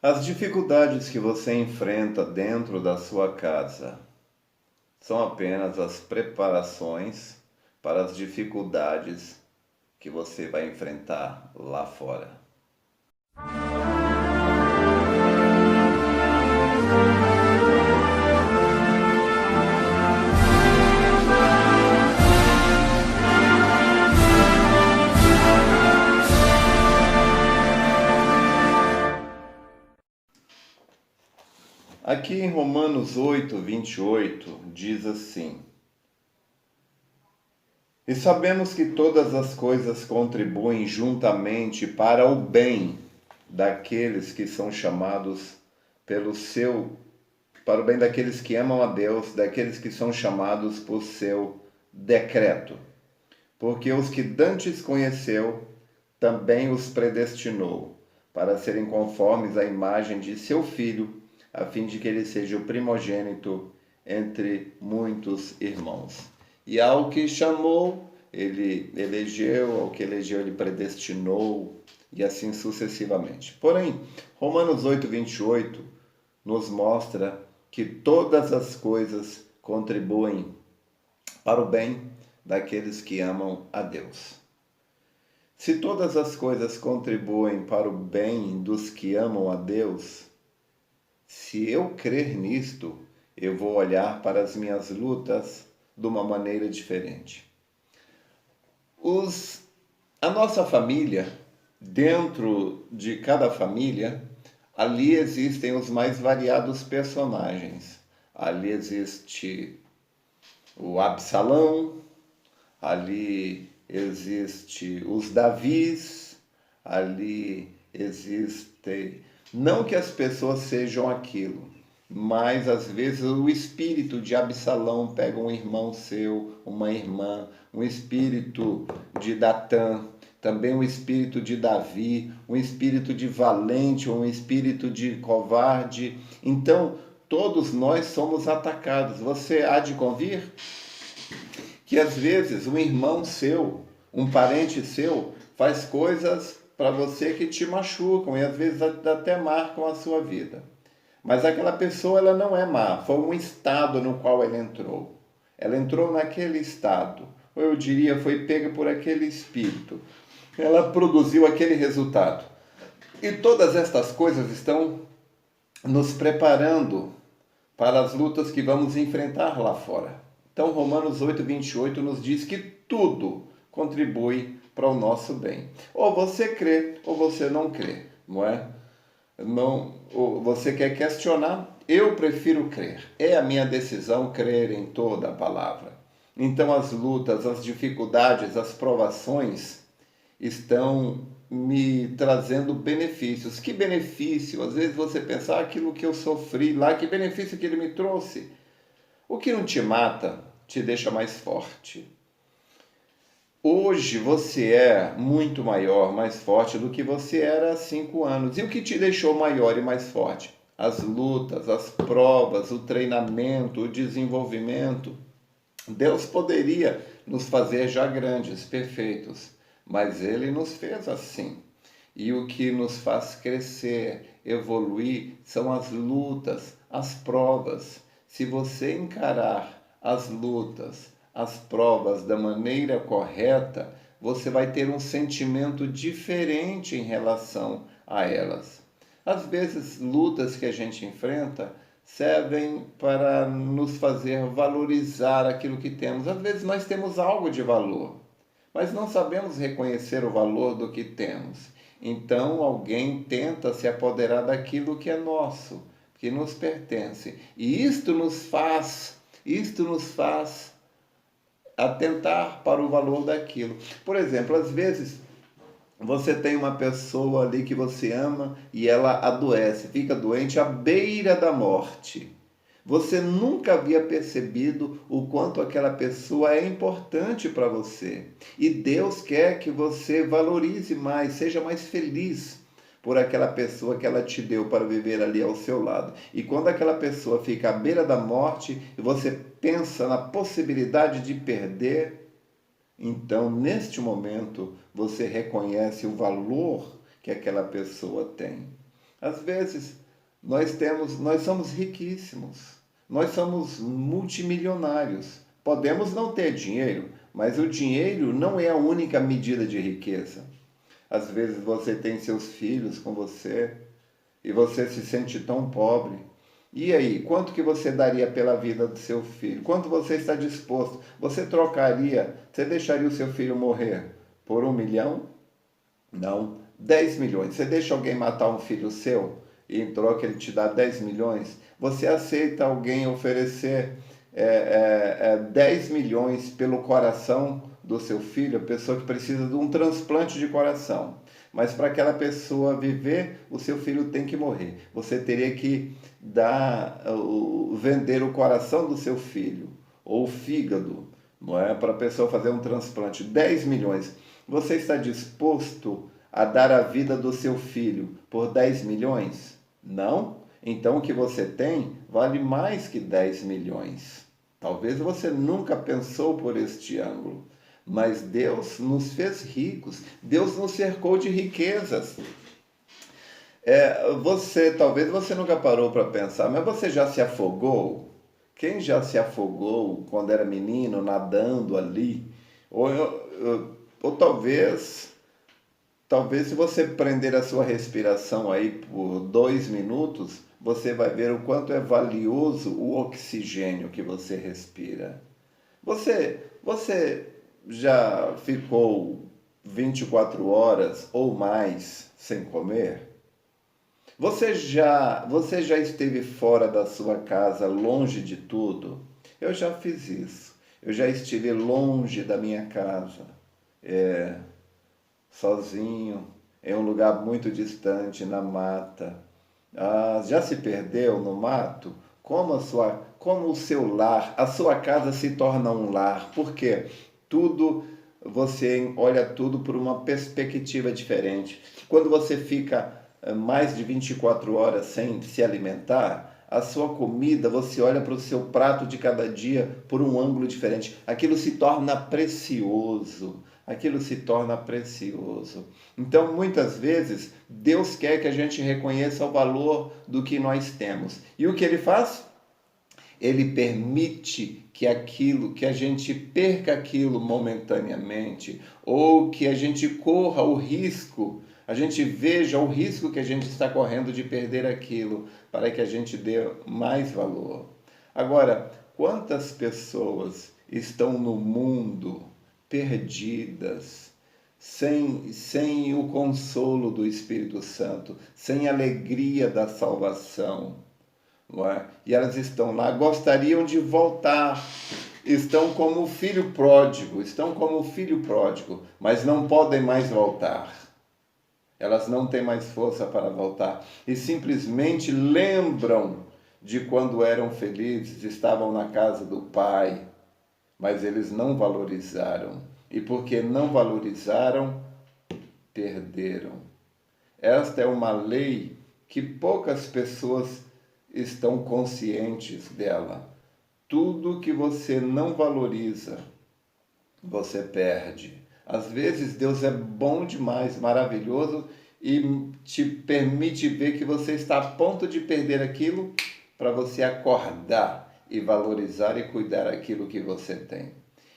As dificuldades que você enfrenta dentro da sua casa são apenas as preparações para as dificuldades que você vai enfrentar lá fora. Aqui em Romanos 8:28 diz assim: E sabemos que todas as coisas contribuem juntamente para o bem daqueles que são chamados pelo seu, para o bem daqueles que amam a Deus, daqueles que são chamados por seu decreto. Porque os que dantes conheceu, também os predestinou, para serem conformes à imagem de seu Filho, a fim de que ele seja o primogênito entre muitos irmãos. E ao que chamou, ele elegeu, ao que elegeu, ele predestinou, e assim sucessivamente. Porém, Romanos 8:28 nos mostra que todas as coisas contribuem para o bem daqueles que amam a Deus. Se todas as coisas contribuem para o bem dos que amam a Deus, se eu crer nisto, eu vou olhar para as minhas lutas de uma maneira diferente. A nossa família, dentro de cada família, ali existem os mais variados personagens. Ali existe o Absalão, ali existe os Davis, ali existe... Não que as pessoas sejam aquilo, mas às vezes o espírito de Absalão pega um irmão seu, uma irmã, um espírito de Datã, também um espírito de Davi, um espírito de valente, um espírito de covarde. Então, todos nós somos atacados. Você há de convir que às vezes um irmão seu, um parente seu, faz coisas para você que te machucam e às vezes até marcam a sua vida. Mas aquela pessoa, ela não é má, foi um estado no qual ela entrou. Ela entrou naquele estado, ou eu diria, foi pega por aquele espírito. Ela produziu aquele resultado. E todas estas coisas estão nos preparando para as lutas que vamos enfrentar lá fora. Então, Romanos 8:28 nos diz que tudo contribui para o nosso bem. Ou você crê, ou você não crê, não é? Não, você quer questionar? Eu prefiro crer. É a minha decisão crer em toda a palavra. Então as lutas, as dificuldades, as provações estão me trazendo benefícios. Que benefício? Às vezes você pensa, aquilo que eu sofri lá, que benefício que ele me trouxe? O que não te mata te deixa mais forte. Hoje você é muito maior, mais forte do que você era há 5 anos. E o que te deixou maior e mais forte? As lutas, as provas, o treinamento, o desenvolvimento. Deus poderia nos fazer já grandes, perfeitos, mas Ele nos fez assim. E o que nos faz crescer, evoluir, são as lutas, as provas. Se você encarar as lutas, as provas da maneira correta, você vai ter um sentimento diferente em relação a elas. Às vezes, lutas que a gente enfrenta servem para nos fazer valorizar aquilo que temos. Às vezes nós temos algo de valor, mas não sabemos reconhecer o valor do que temos. Então alguém tenta se apoderar daquilo que é nosso, que nos pertence. E isto nos faz atentar para o valor daquilo. Por exemplo, às vezes você tem uma pessoa ali que você ama e ela adoece, fica doente à beira da morte. Você nunca havia percebido o quanto aquela pessoa é importante para você. E Deus quer que você valorize mais, seja mais feliz por aquela pessoa que ela te deu para viver ali ao seu lado. E quando aquela pessoa fica à beira da morte e você pensa na possibilidade de perder, então, neste momento, você reconhece o valor que aquela pessoa tem. Às vezes, nós somos riquíssimos, nós somos multimilionários. Podemos não ter dinheiro, mas o dinheiro não é a única medida de riqueza. Às vezes você tem seus filhos com você e você se sente tão pobre. E aí, quanto que você daria pela vida do seu filho? Quanto você está disposto? Você trocaria, você deixaria o seu filho morrer por 1 milhão? Não. 10 milhões. Você deixa alguém matar um filho seu e em troca ele te dá 10 milhões? Você aceita alguém oferecer 10 milhões pelo coração do seu filho, a pessoa que precisa de um transplante de coração? Mas para aquela pessoa viver, o seu filho tem que morrer. Você teria que vender o coração do seu filho, ou o fígado, não é? Para a pessoa fazer um transplante. 10 milhões. Você está disposto a dar a vida do seu filho por 10 milhões? Não? Então o que você tem vale mais que 10 milhões. Talvez você nunca pensou por este ângulo, mas Deus nos fez ricos, Deus nos cercou de riquezas. Talvez você nunca parou para pensar, mas você já se afogou? Quem já se afogou quando era menino, nadando ali? Ou talvez se você prender a sua respiração aí por 2 minutos, você vai ver o quanto é valioso o oxigênio que você respira. Você já ficou 24 horas ou mais sem comer? Você já esteve fora da sua casa, longe de tudo? Eu já fiz isso. Eu já estive longe da minha casa, sozinho, em um lugar muito distante, na mata. Já se perdeu no mato? Como o seu lar, a sua casa se torna um lar? Porque você olha tudo por uma perspectiva diferente. Quando você fica mais de 24 horas sem se alimentar, a sua comida, você olha para o seu prato de cada dia por um ângulo diferente. Aquilo se torna precioso. Aquilo se torna precioso. Então, muitas vezes, Deus quer que a gente reconheça o valor do que nós temos. E o que Ele faz? Ele permite que a gente perca aquilo momentaneamente, ou que a gente corra o risco, a gente veja o risco que a gente está correndo de perder aquilo, para que a gente dê mais valor. Agora, quantas pessoas estão no mundo perdidas, sem o consolo do Espírito Santo, sem a alegria da salvação, não é? E elas estão lá, gostariam de voltar, estão como o filho pródigo, mas não podem mais voltar. Elas não têm mais força para voltar e simplesmente lembram de quando eram felizes, estavam na casa do Pai, mas eles não valorizaram. E porque não valorizaram, perderam. Esta é uma lei que poucas pessoas estão conscientes dela. Tudo que você não valoriza, você perde. Às vezes Deus é bom demais, maravilhoso, e te permite ver que você está a ponto de perder aquilo para você acordar e valorizar e cuidar daquilo que você tem.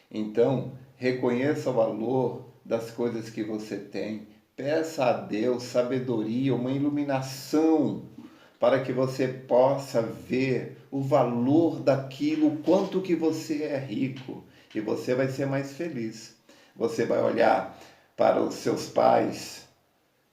Então, reconheça o valor das coisas que você tem. Peça a Deus sabedoria, uma iluminação, para que você possa ver o valor daquilo, o quanto que você é rico, e você vai ser mais feliz. Você vai olhar para os seus pais,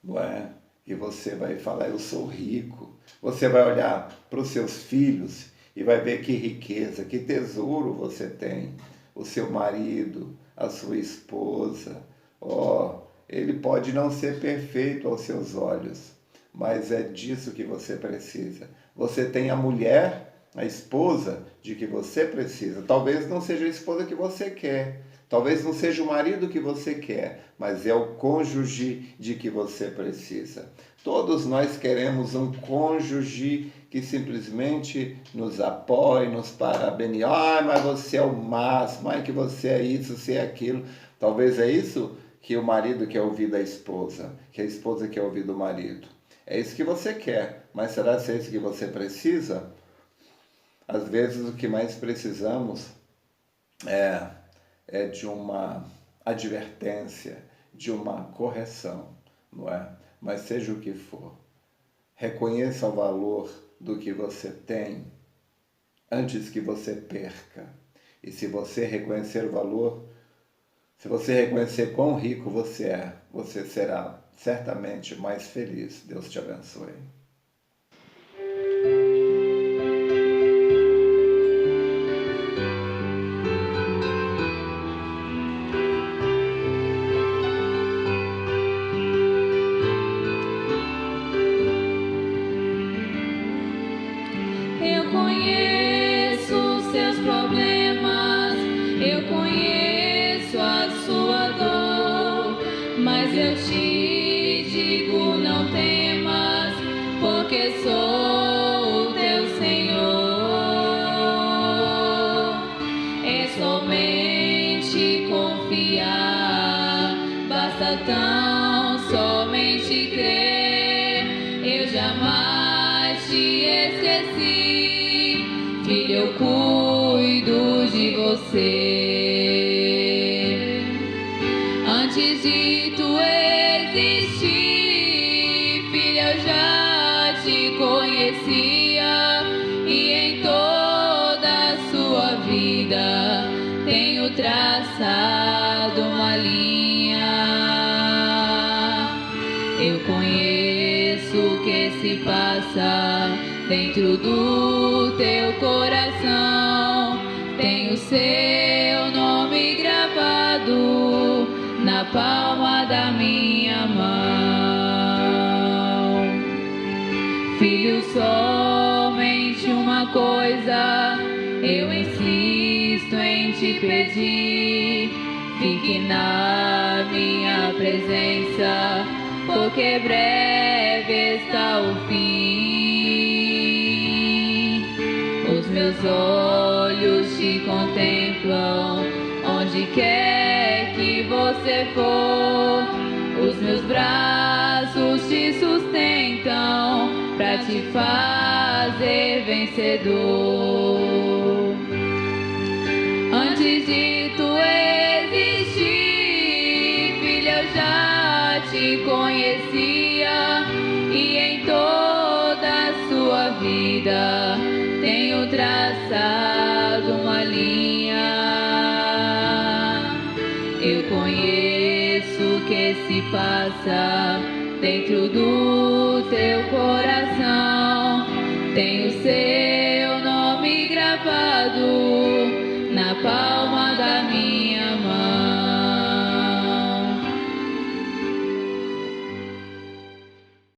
não é? E você vai falar, eu sou rico. Você vai olhar para os seus filhos e vai ver que riqueza, que tesouro você tem. O seu marido, a sua esposa. Ele pode não ser perfeito aos seus olhos, mas é disso que você precisa. Você tem a mulher, a esposa de que você precisa. Talvez não seja a esposa que você quer, talvez não seja o marido que você quer, mas é o cônjuge de que você precisa. Todos nós queremos um cônjuge que simplesmente nos apoie, nos parabenize. Mas você é o máximo, que você é isso, você é aquilo. Talvez é isso que o marido quer ouvir da esposa, que a esposa quer ouvir do marido. É isso que você quer, mas será que é isso que você precisa? Às vezes o que mais precisamos é de uma advertência, de uma correção, não é? Mas seja o que for, reconheça o valor do que você tem antes que você perca. E se você reconhecer o valor, se você reconhecer quão rico você é, você será certamente mais feliz. Deus te abençoe. Eu conheço seus problemas, eu conheço a sua dor, mas eu te digo, não temas, porque sou o teu Senhor. É somente confiar, basta tão somente crer. Eu jamais te esqueci, filho, eu cuido de você. Antes de tu existir, filho, eu já te conhecia, e em toda a sua vida tenho traçado uma linha. Eu conheço o que se passa dentro do teu coração. Tenho seu nome gravado na palma da minha mão. Filho, somente uma coisa eu insisto em te pedir: fique na minha presença, porque breve está o fim. Os meus olhos te contemplam onde quer que você for. Os meus braços te sustentam pra te fazer vencedor. Antes de tu existir, filho, eu já te conhecia, e em toda a sua vida tenho traçado uma linha. Eu conheço o que se passa dentro do teu coração. Tenho certeza